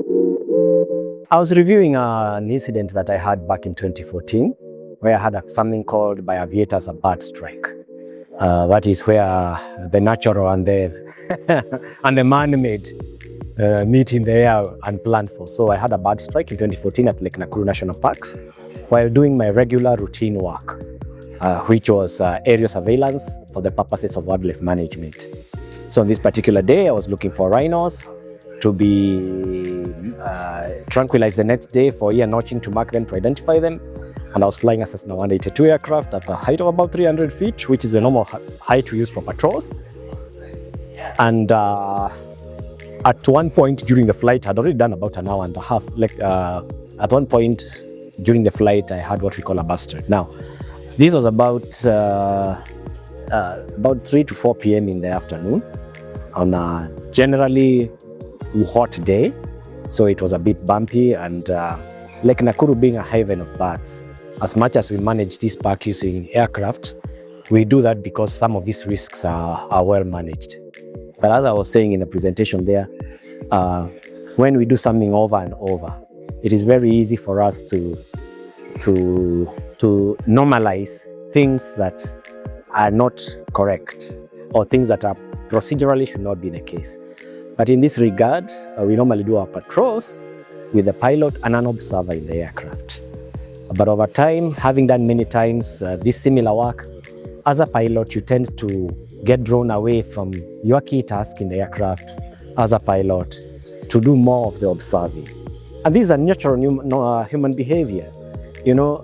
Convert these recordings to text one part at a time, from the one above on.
I was reviewing an incident that I had back in 2014, where I had something called by aviators a bird strike. That is where the natural and the and the man-made meet in the air unplanned for. So I had a bird strike in 2014 at Lake Nakuru National Park while doing my regular routine work, which was aerial surveillance for the purposes of wildlife management. So on this particular day, I was looking for rhinos to be tranquilized the next day for ear notching to mark them, to identify them. And I was flying a Cessna 182 aircraft at a height of about 300 feet, which is the normal height we use for patrols. And at one point during the flight, I'd already done about an hour and a half. At one point during the flight, I had what we call a burst strike. Now, this was about 3 to 4 p.m. in the afternoon on a generally hot day. So it was a bit bumpy, and Lake Nakuru being a haven of birds, as much as we manage this park using aircraft, we do that because some of these risks are well managed. But as I was saying in the presentation there, when we do something over and over, it is very easy for us to normalize things that are not correct or things that are procedurally should not be the case. But in this regard, we normally do our patrols with the pilot and an observer in the aircraft. But over time, having done many times this similar work, as a pilot, you tend to get drawn away from your key task in the aircraft as a pilot to do more of the observing. And this is a natural human behavior. You know,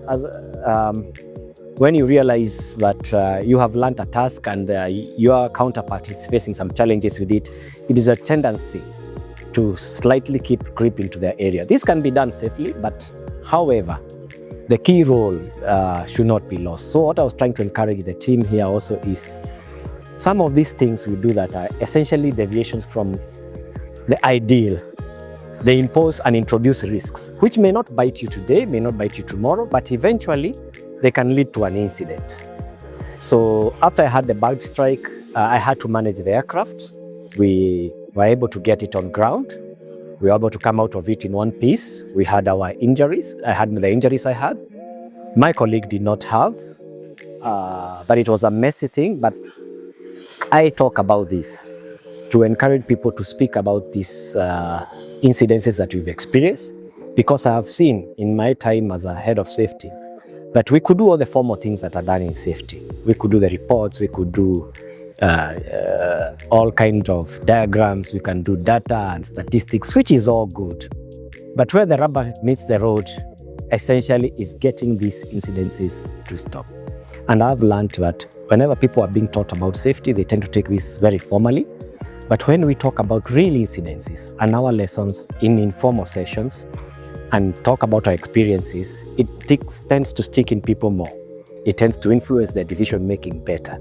when you realize that you have learned a task and your counterpart is facing some challenges with it, it is a tendency to slightly keep creeping to their area. This can be done safely, but however, the key role should not be lost. So what I was trying to encourage the team here also is some of these things we do that are essentially deviations from the ideal. They impose and introduce risks, which may not bite you today, may not bite you tomorrow, but eventually they can lead to an incident. So after I had the bird strike, I had to manage the aircraft. We were able to get it on ground. We were able to come out of it in one piece. We had our injuries. I had the injuries I had. My colleague did not have, but it was a messy thing. But I talk about this to encourage people to speak about these incidences that we've experienced, because I have seen in my time as a head of safety that we could do all the formal things that are done in safety. We could do the reports, we could do all kinds of diagrams, we can do data and statistics, which is all good. But where the rubber meets the road, essentially is getting these incidences to stop. And I've learned that whenever people are being taught about safety, they tend to take this very formally. But when we talk about real incidences and our lessons in informal sessions and talk about our experiences, it tends to stick in people more. It tends to influence their decision-making better.